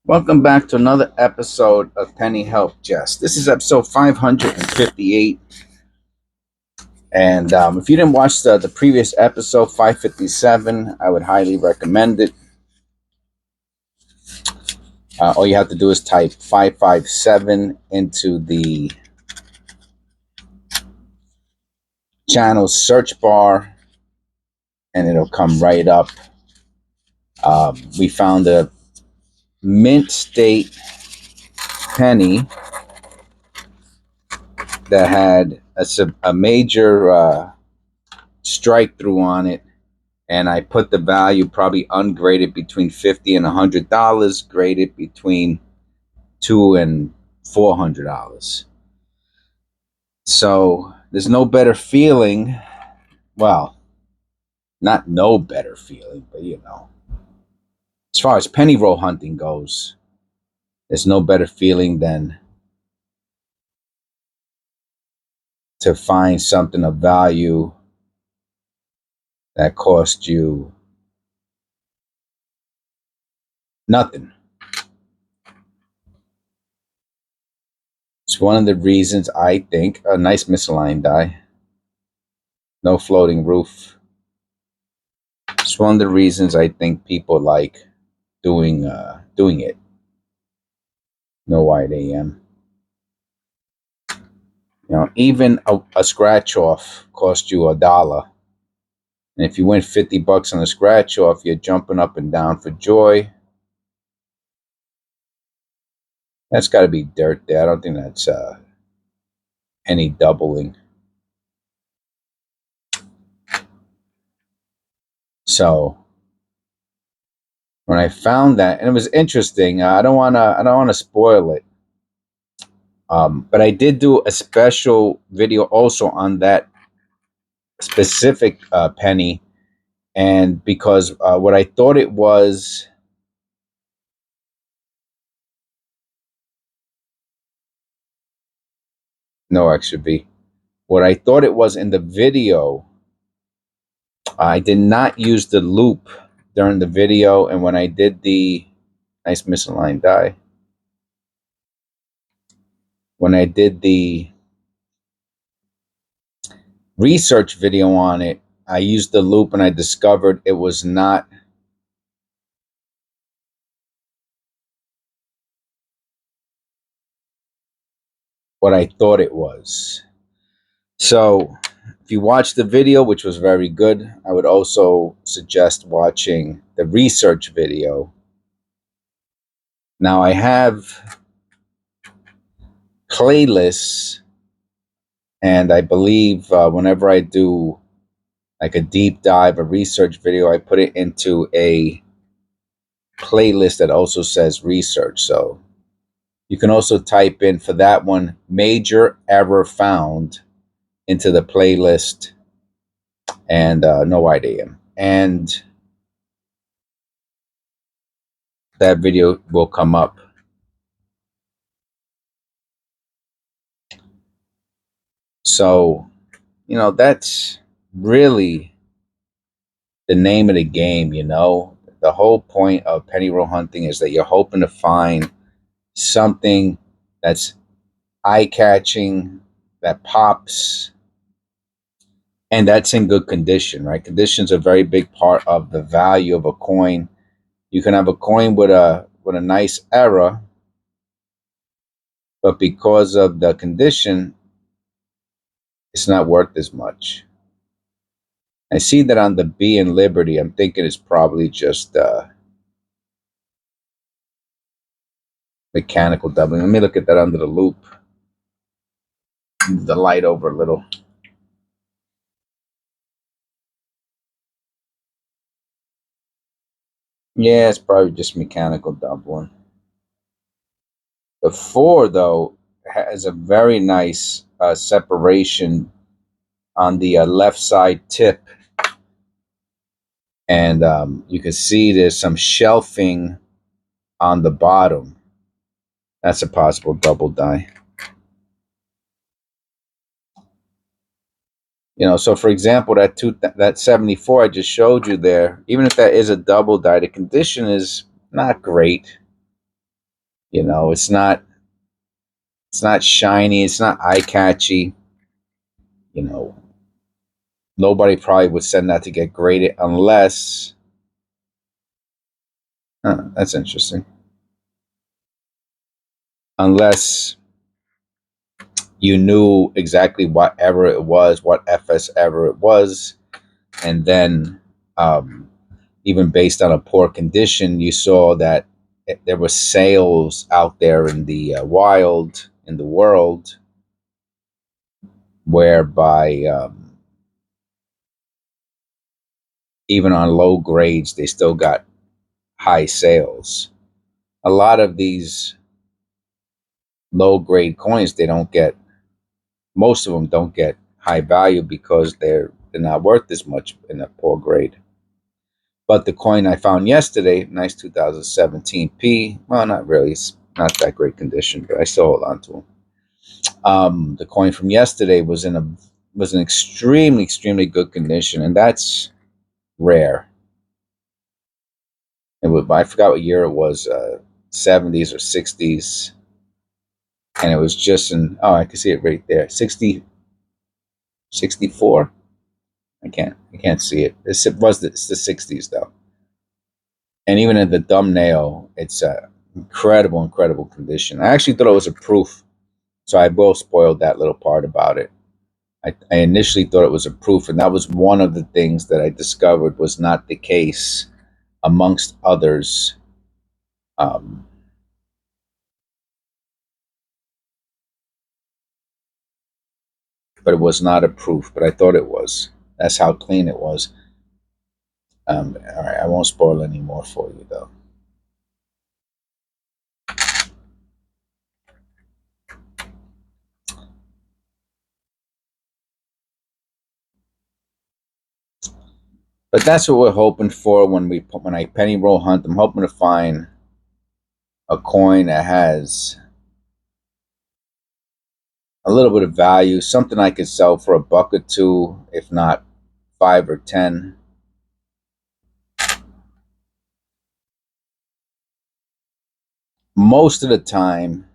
Welcome back to another episode of Penny Helpjes. This is episode 558. And if you didn't watch the previous episode, 557, I would highly recommend it. All you have to do is type 557 into the channel search bar, and it'll come right up. We found a mint state penny that had a major strike through on it, and I put the value probably ungraded between $50 and $100, graded between $200 and $400. So there's no better feeling. Well, not no better feeling, but as far as penny roll hunting goes, there's no better feeling than to find something of value that cost you nothing. It's one of the reasons I think a nice misaligned die, no floating roof. It's one of the reasons I think people like doing it. No wide AM. Even a scratch off cost you $1. And if you win $50 on a scratch off, you're jumping up and down for joy. That's got to be dirt there. I don't think that's any doubling. So when I found that, and it was interesting, I don't wanna spoil it. But I did do a special video also on that specific penny, and because what I thought it was. No extra V. What I thought it was in the video, I did not use the loop during the video, and when I did the nice misaligned die, when I did the research video on it, I used the loop and I discovered it was not what I thought it was. So if you watch the video, which was very good, I would also suggest watching the research video. Now I have playlists, and I believe whenever I do like a deep dive, a research video, I put it into a playlist that also says research. So you can also type in for that one, major error found, into the playlist, and no idea. And that video will come up. So, that's really the name of the game, The whole point of penny roll hunting is that you're hoping to find something that's eye-catching, that pops, and that's in good condition, right? Condition's a very big part of the value of a coin. You can have a coin with a nice error, but because of the condition, it's not worth as much. I see that on the B in Liberty. I'm thinking it's probably just mechanical doubling. Let me look at that under the loop. Move the light over a little. Yeah, it's probably just mechanical doubling. The 4, though, has a very nice separation on the left side tip. And you can see there's some shelving on the bottom. That's a possible double die. So for example, that 74 I just showed you there, even if that is a double die, the condition is not great. It's not shiny, it's not eye catchy. You know, nobody probably would send that to get graded unless that's interesting. Unless you knew exactly whatever it was, what FS ever it was, and then um, even based on a poor condition, you saw that there were sales out there in the wild, in the world, whereby even on low grades, they still got high sales. A lot of these low grade coins, they don't get, most of them don't get high value because they're not worth as much in a poor grade. But the coin I found yesterday, nice 2017 P. Well, not really. It's not that great condition, but I still hold on to them. The coin from yesterday was in extremely good condition, and that's rare. I forgot what year it was, 70s or 60s, and it was just in. Oh, I can see it right there, 64. I can't see it. It's the 60s though, and even in the thumbnail, it's a incredible condition. I actually thought it was a proof, so I will spoil that little part about it. I initially thought it was a proof, and that was one of the things that I discovered was not the case, amongst others. Um, but it was not a proof, but I thought it was. That's how clean it was. All right, I won't spoil any more for you, though. But that's what we're hoping for when I penny roll hunt. I'm hoping to find a coin that has a little bit of value, something I could sell for $1 or $2, if not 5 or 10. Most of the time,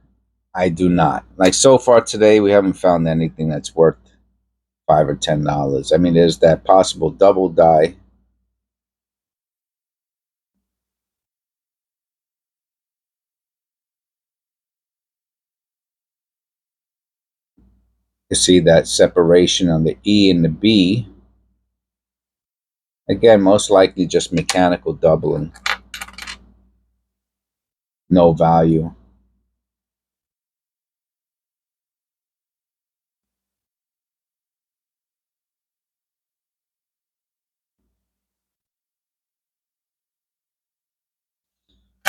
I do not. Like so far today, we haven't found anything that's worth $5 or $10. I mean, there's that possible double die. You see that separation on the E and the B. Again, most likely just mechanical doubling, no value.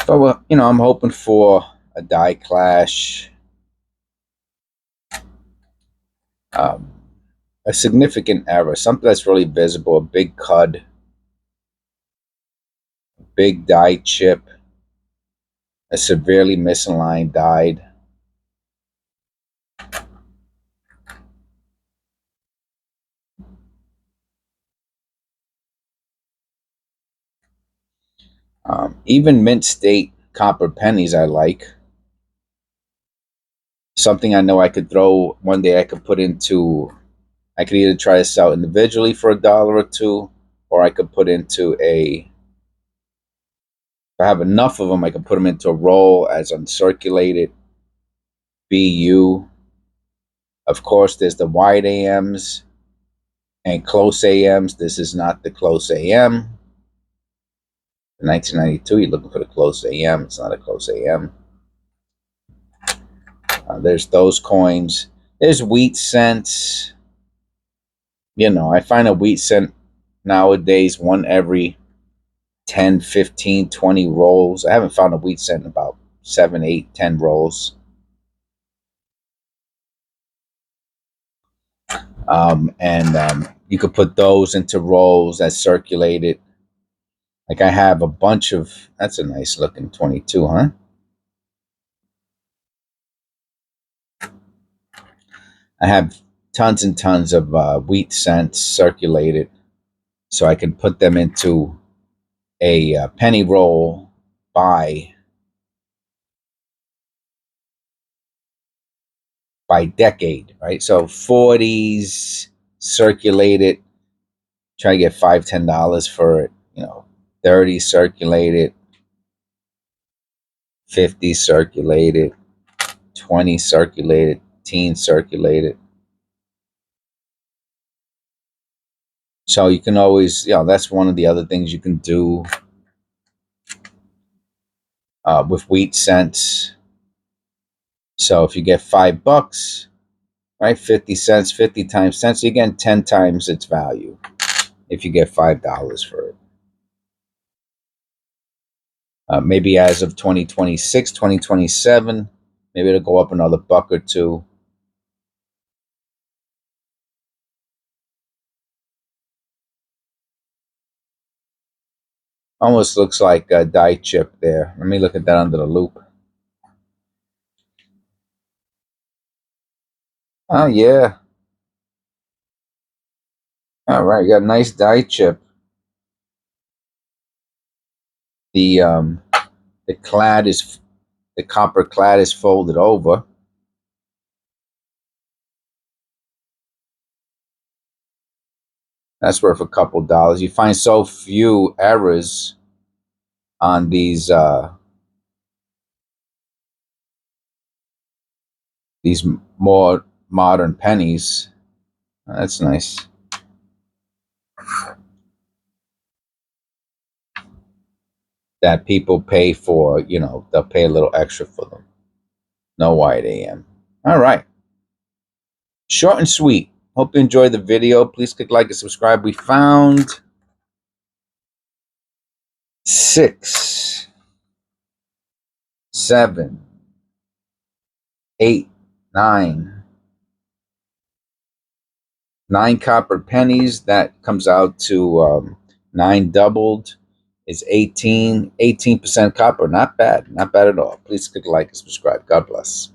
But well, I'm hoping for a die clash, um, a significant error, something that's really visible, a big cud, big die chip, a severely misaligned die. Even mint state copper pennies I like. Something I know I could throw one day. I could either try to sell individually for $1 or $2, or I could put into if I have enough of them, I can put them into a roll as uncirculated BU. Of course, there's the wide AMs and close AMs. This is not the close AM. In 1992, you're looking for the close AM. It's not a close AM. There's those coins. There's wheat cents. I find a wheat cent nowadays one every 10, 15, 20 rolls. I haven't found a wheat cent in about 7, 8, 10 rolls. And you could put those into rolls that circulated. Like I have a bunch of, that's a nice looking 22, huh? I have tons and tons of wheat cents circulated, so I can put them into a penny roll buy by decade, right? So 40s circulated, try to get $5, $10 for it. 30 circulated, 50 circulated, 20 circulated, teen circulated. So you can always, that's one of the other things you can do with wheat cents. So if you get $5, right, 50 cents, 50 times cents, you get 10 times its value if you get $5 for it. Maybe as of 2026, 2027, maybe it'll go up another buck or two. Almost looks like a die chip there. Let me look at that under the loop. Oh, yeah. All right, you got a nice die chip. The the copper clad is folded over. That's worth a couple dollars. You find so few errors on these more modern pennies. That's nice. That people pay for, they'll pay a little extra for them. No white AM. All right. Short and sweet. Hope you enjoyed the video. Please click like and subscribe. We found 6, 7, 8, 9 copper pennies. That comes out to 9 doubled is 18% copper. Not bad. Not bad at all. Please click like and subscribe. God bless.